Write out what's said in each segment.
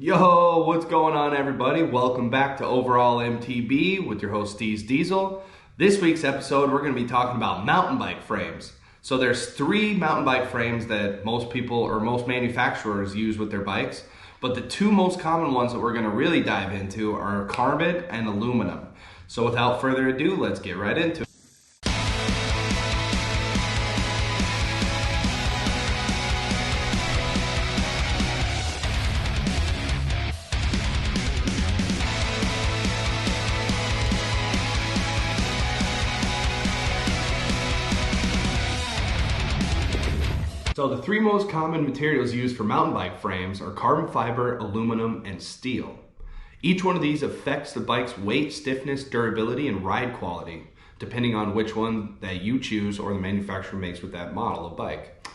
Yo, what's going on everybody? Welcome back to Overall MTB with your host Steez Diesel. This week's episode we're going to be talking about mountain bike frames. So there's three mountain bike frames that most people or most manufacturers use with their bikes, but the two most common ones that we're going to really dive into are carbon and aluminum. So without further ado, let's get right into it. So the three most common materials used for mountain bike frames are carbon fiber, aluminum, and steel. Each one of these affects the bike's weight, stiffness, durability, and ride quality, depending on which one that you choose or the manufacturer makes with that model of bike.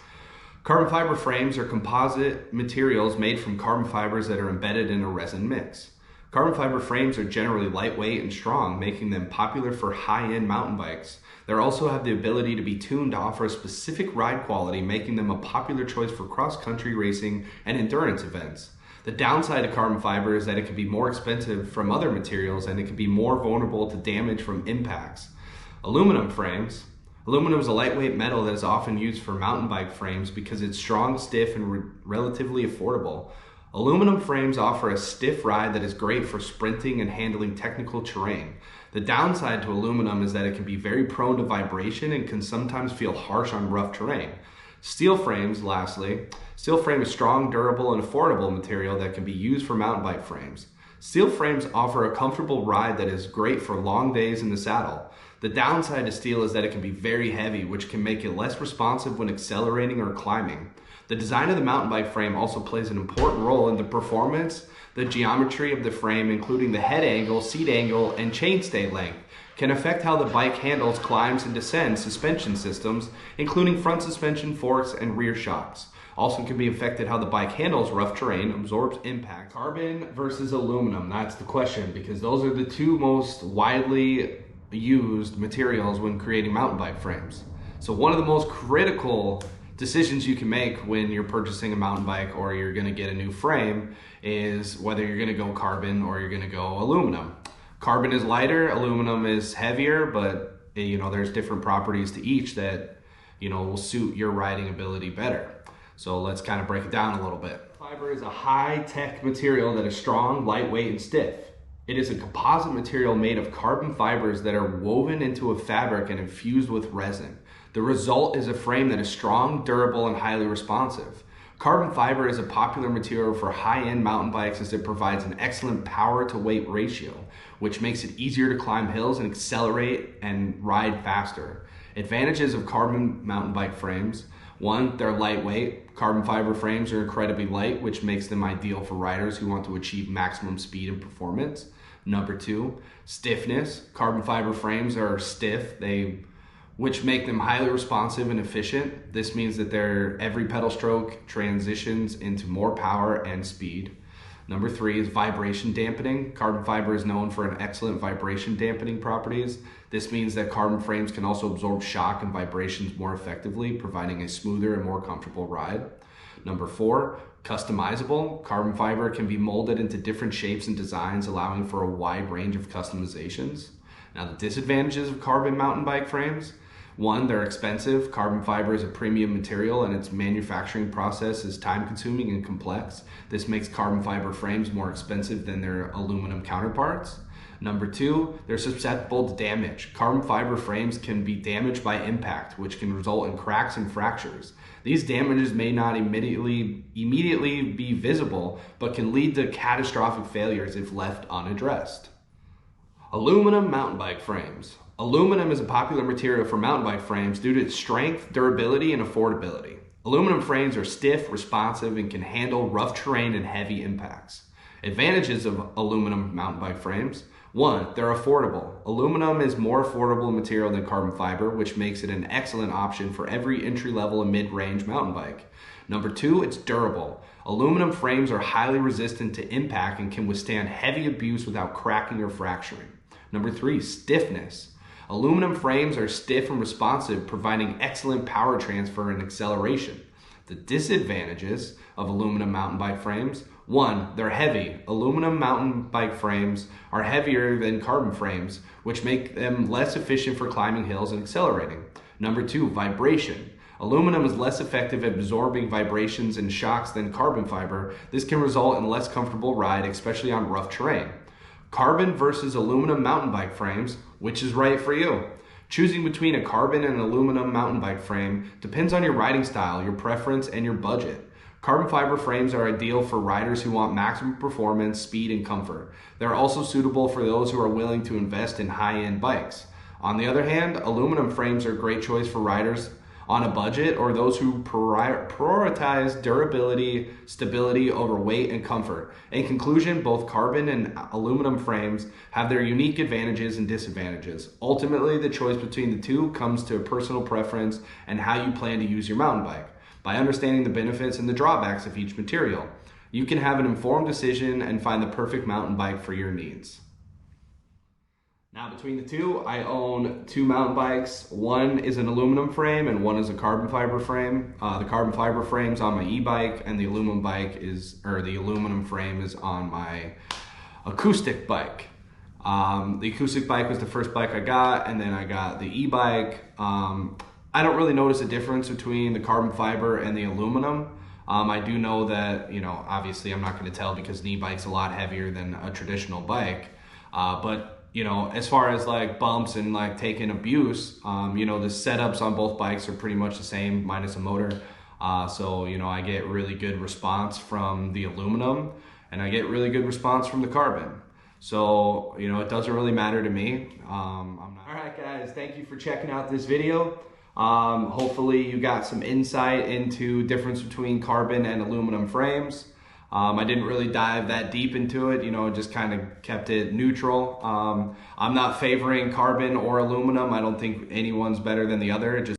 Carbon fiber frames are composite materials made from carbon fibers that are embedded in a resin mix. Carbon fiber frames are generally lightweight and strong, making them popular for high-end mountain bikes. They also have the ability to be tuned to offer a specific ride quality, making them a popular choice for cross-country racing and endurance events. The downside of carbon fiber is that it can be more expensive from other materials and it can be more vulnerable to damage from impacts. Aluminum frames. Aluminum is a lightweight metal that is often used for mountain bike frames because it's strong, stiff, and relatively affordable. Aluminum frames offer a stiff ride that is great for sprinting and handling technical terrain. The downside to aluminum is that it can be very prone to vibration and can sometimes feel harsh on rough terrain. Steel frames, lastly. Steel frame is strong, durable, and affordable material that can be used for mountain bike frames. Steel frames offer a comfortable ride that is great for long days in the saddle. The downside to steel is that it can be very heavy, which can make it less responsive when accelerating or climbing. The design of the mountain bike frame also plays an important role in the performance. The geometry of the frame, including the head angle, seat angle, and chainstay length, can affect how the bike handles, climbs, and descends suspension systems, including front suspension, forks, and rear shocks. Also can be affected how the bike handles rough terrain, absorbs impact. Carbon versus aluminum, that's the question, because those are the two most widely used materials when creating mountain bike frames. So one of the most critical decisions you can make when you're purchasing a mountain bike or you're going to get a new frame is whether you're going to go carbon or you're going to go aluminum. Carbon is lighter, aluminum is heavier, but there's different properties to each that will suit your riding ability better. So let's kind of break it down a little bit. Fiber is a high-tech material that is strong, lightweight, and stiff. It is a composite material made of carbon fibers that are woven into a fabric and infused with resin. The result is a frame that is strong, durable, and highly responsive. Carbon fiber is a popular material for high-end mountain bikes as it provides an excellent power-to-weight ratio, which makes it easier to climb hills and accelerate and ride faster. Advantages of carbon mountain bike frames. One, they're lightweight. Carbon fiber frames are incredibly light, which makes them ideal for riders who want to achieve maximum speed and performance. Number two, stiffness. Carbon fiber frames are stiff, which make them highly responsive and efficient. This means that every pedal stroke transitions into more power and speed. Number three is vibration dampening. Carbon fiber is known for an excellent vibration dampening properties. This means that carbon frames can also absorb shock and vibrations more effectively, providing a smoother and more comfortable ride. Number four, customizable. Carbon fiber can be molded into different shapes and designs, allowing for a wide range of customizations. Now, the disadvantages of carbon mountain bike frames. One, they're expensive. Carbon fiber is a premium material and its manufacturing process is time-consuming and complex. This makes carbon fiber frames more expensive than their aluminum counterparts. Number two, they're susceptible to damage. Carbon fiber frames can be damaged by impact, which can result in cracks and fractures. These damages may not immediately be visible, but can lead to catastrophic failures if left unaddressed. Aluminum mountain bike frames. Aluminum is a popular material for mountain bike frames due to its strength, durability, and affordability. Aluminum frames are stiff, responsive, and can handle rough terrain and heavy impacts. Advantages of aluminum mountain bike frames. One, they're affordable. Aluminum is more affordable material than carbon fiber, which makes it an excellent option for every entry-level and mid-range mountain bike. Number two, it's durable. Aluminum frames are highly resistant to impact and can withstand heavy abuse without cracking or fracturing. Number three, stiffness. Aluminum frames are stiff and responsive, providing excellent power transfer and acceleration. The disadvantages of aluminum mountain bike frames: One, they're heavy. Aluminum mountain bike frames are heavier than carbon frames, which make them less efficient for climbing hills and accelerating. Number two, vibration. Aluminum is less effective at absorbing vibrations and shocks than carbon fiber. This can result in a less comfortable ride, especially on rough terrain. Carbon versus aluminum mountain bike frames, which is right for you? Choosing between a carbon and an aluminum mountain bike frame depends on your riding style, your preference, and your budget. Carbon fiber frames are ideal for riders who want maximum performance, speed, and comfort. They're also suitable for those who are willing to invest in high-end bikes. On the other hand, aluminum frames are a great choice for riders on a budget or those who prioritize durability, stability over weight and comfort. In conclusion, both carbon and aluminum frames have their unique advantages and disadvantages. Ultimately, the choice between the two comes to a personal preference and how you plan to use your mountain bike. By understanding the benefits and the drawbacks of each material, you can have an informed decision and find the perfect mountain bike for your needs. Now between the two, I own two mountain bikes. One is an aluminum frame and one is a carbon fiber frame. The carbon fiber frame's on my e-bike and the aluminum frame is on my acoustic bike. The acoustic bike was the first bike I got, and then I got the e-bike. I don't really notice a difference between the carbon fiber and the aluminum. I do know that, obviously I'm not going to tell because an e-bike's a lot heavier than a traditional bike. But as far as like bumps and like taking abuse, the setups on both bikes are pretty much the same minus a motor. So I get really good response from the aluminum and I get really good response from the carbon. So, it doesn't really matter to me. All right, guys, thank you for checking out this video. Hopefully you got some insight into difference between carbon and aluminum frames. I didn't really dive that deep into it, just kind of kept it neutral. I'm not favoring carbon or aluminum. I don't think anyone's better than the other.